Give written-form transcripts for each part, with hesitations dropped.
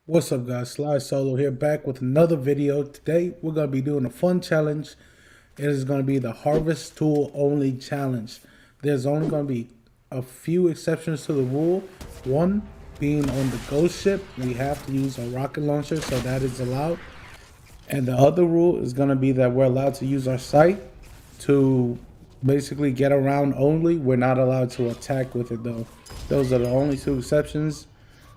What's up guys, Sly Solo here, back with another video. Today we're going to be doing a fun challenge. It is going to be the harvest tool only challenge. There's only going to be a few exceptions to the rule. One being on the ghost ship, we have to use a rocket launcher, so that is allowed. And the other rule is going to be that we're allowed to use our sight to basically get around only. We're not allowed to attack with it though. Those are the only two exceptions.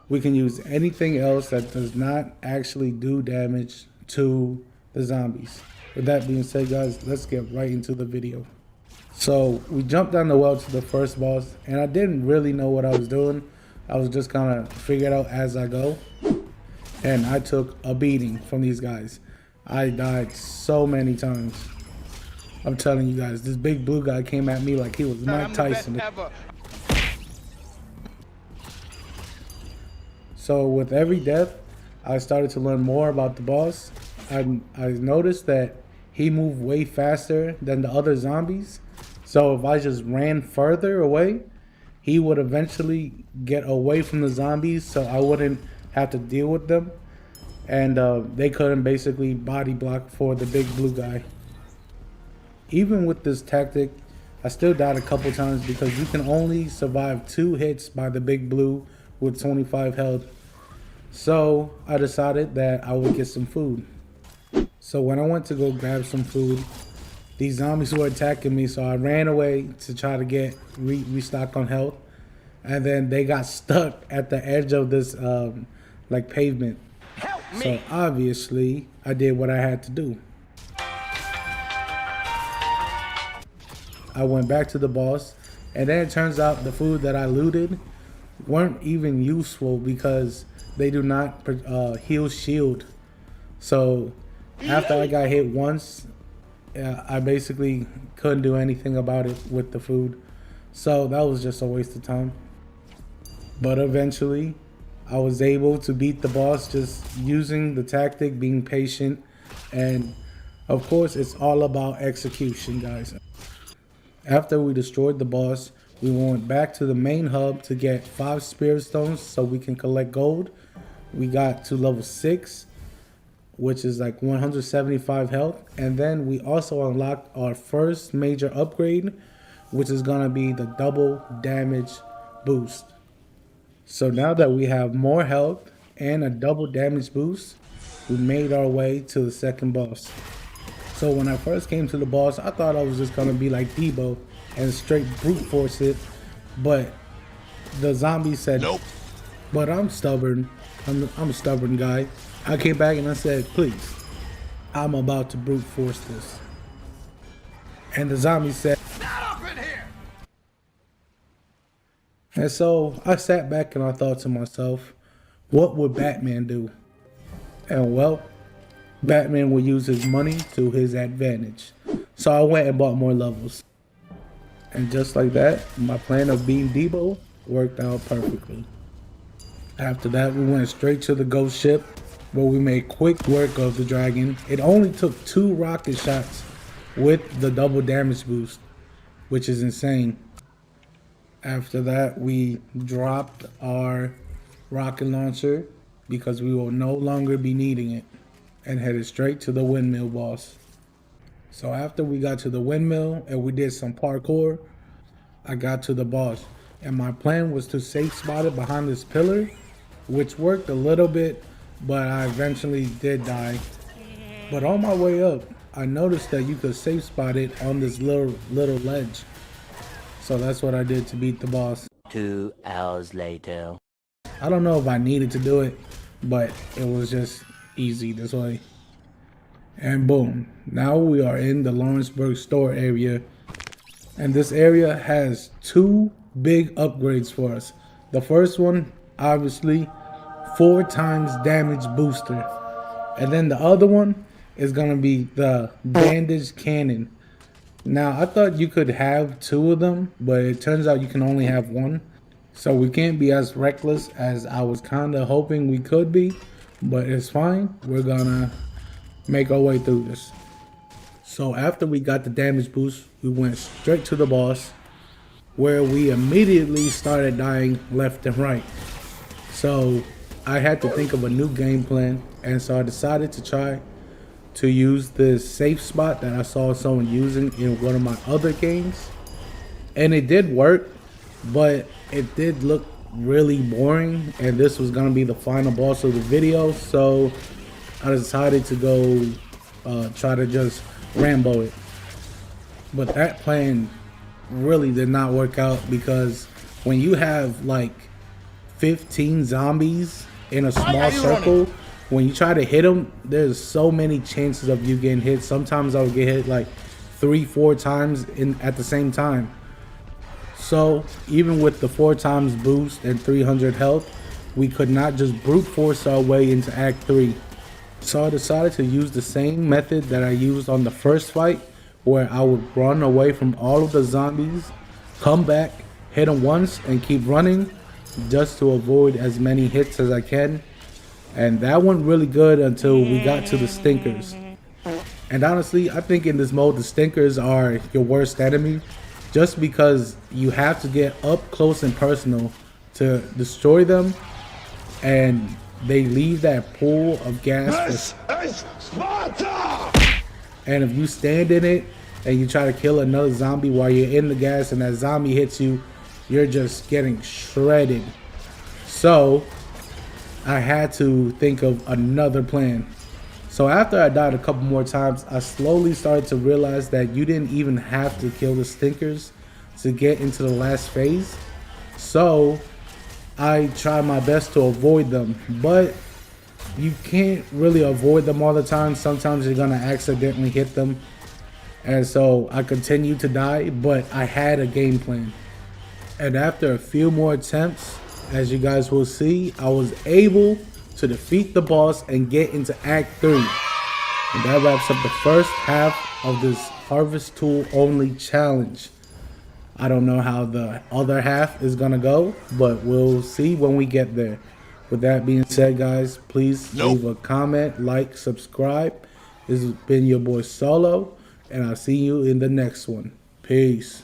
We can use anything else that does not actually do damage to the zombies. With that being said guys, let's get right into the video. So we jumped down the well to the first boss, and I didn't really know what I was doing. I was just kind of figure it out as I go. And I took a beating from these guys. I died so many times. I'm telling you guys, this big blue guy came at me like he was Mike Tyson. So with every death, I started to learn more about the boss. I noticed that he moved way faster than the other zombies. So if I just ran further away, he would eventually get away from the zombies, so I wouldn't have to deal with them. And they couldn't basically body block for the big blue guy. Even with this tactic, I still died a couple times because you can only survive 2 hits by the big blue with 25 health. So I decided that I would get some food. So when I went to go grab some food, these zombies were attacking me, so I ran away to try to get restock on health. And then they got stuck at the edge of this like pavement. So obviously I did what I had to do. I went back to the boss, and then it turns out the food that I looted weren't even useful because they do not heal shield. So after I got hit once, I basically couldn't do anything about it with the food. So that was just a waste of time. But eventually I was able to beat the boss just using the tactic, being patient, and of course it's all about execution, guys. After we destroyed the boss, we went back to the main hub to get 5 spirit stones so we can collect gold. We got to level 6, which is like 175 health. And then we also unlocked our first major upgrade, which is gonna be the double damage boost. So now that we have more health and a double damage boost, we made our way to the second boss. So when I first came to the boss, I thought I was just gonna be like Debo and straight brute force it, but the zombie said nope. But I'm stubborn. I'm a stubborn guy. I came back and I said, please, I'm about to brute force this. And the zombie said, not up in here. And so I sat back and I thought to myself, what would Batman do? And well, Batman would use his money to his advantage. So I went and bought more levels. And just like that, my plan of being Debo worked out perfectly. After that, we went straight to the ghost ship where we made quick work of the dragon. It only took 2 rocket shots with the double damage boost, which is insane. After that, we dropped our rocket launcher because we will no longer be needing it, and headed straight to the windmill boss. So after we got to the windmill and we did some parkour, I got to the boss. And my plan was to safe spot it behind this pillar, which worked a little bit, but I eventually did die. But on my way up, I noticed that you could safe spot it on this little ledge. So that's what I did to beat the boss. 2 hours later. I don't know if I needed to do it, but it was just easy this way. And boom, now we are in the Lawrenceburg store area, and this area has 2 big upgrades for us. The first one, obviously, 4 times damage booster, and then the other one is gonna be the bandage cannon. Now I thought you could have 2 of them, but it turns out you can only have 1, so we can't be as reckless as I was kind of hoping we could be. But it's fine, we're gonna make our way through this. So after we got the damage boost, we went straight to the boss, where we immediately started dying left and right. So I had to think of a new game plan, and so I decided to try to use this safe spot that I saw someone using in one of my other games. And it did work, but it did look really boring, and this was gonna be the final boss of the video, so I decided to go try to just Rambo it. But that plan really did not work out, because when you have like 15 zombies in a small circle, when you try to hit them, there's so many chances of you getting hit. Sometimes I would get hit like 3-4 times at the same time. So even with the 4 times boost and 300 health, we could not just brute force our way into Act 3. So I decided to use the same method that I used on the first fight, where I would run away from all of the zombies, come back, hit them once, and keep running just to avoid as many hits as I can. And that went really good until we got to the stinkers. And honestly, I think in this mode, the stinkers are your worst enemy, just because you have to get up close and personal to destroy them, and they leave that pool of gas. And if you stand in it and you try to kill another zombie while you're in the gas and that zombie hits you, you're just getting shredded. So I had to think of another plan. So after I died a couple more times, I slowly started to realize that you didn't even have to kill the stinkers to get into the last phase. So I tried my best to avoid them, but you can't really avoid them all the time. Sometimes you're gonna accidentally hit them. And so I continued to die, but I had a game plan. And after a few more attempts, as you guys will see, I was able to defeat the boss and get into Act 3. And that wraps up the first half of this harvest tool only challenge. I don't know how the other half is gonna go, but we'll see when we get there. With that being said, guys, please leave a comment, like, subscribe. This has been your boy Solo, and I'll see you in the next one. Peace.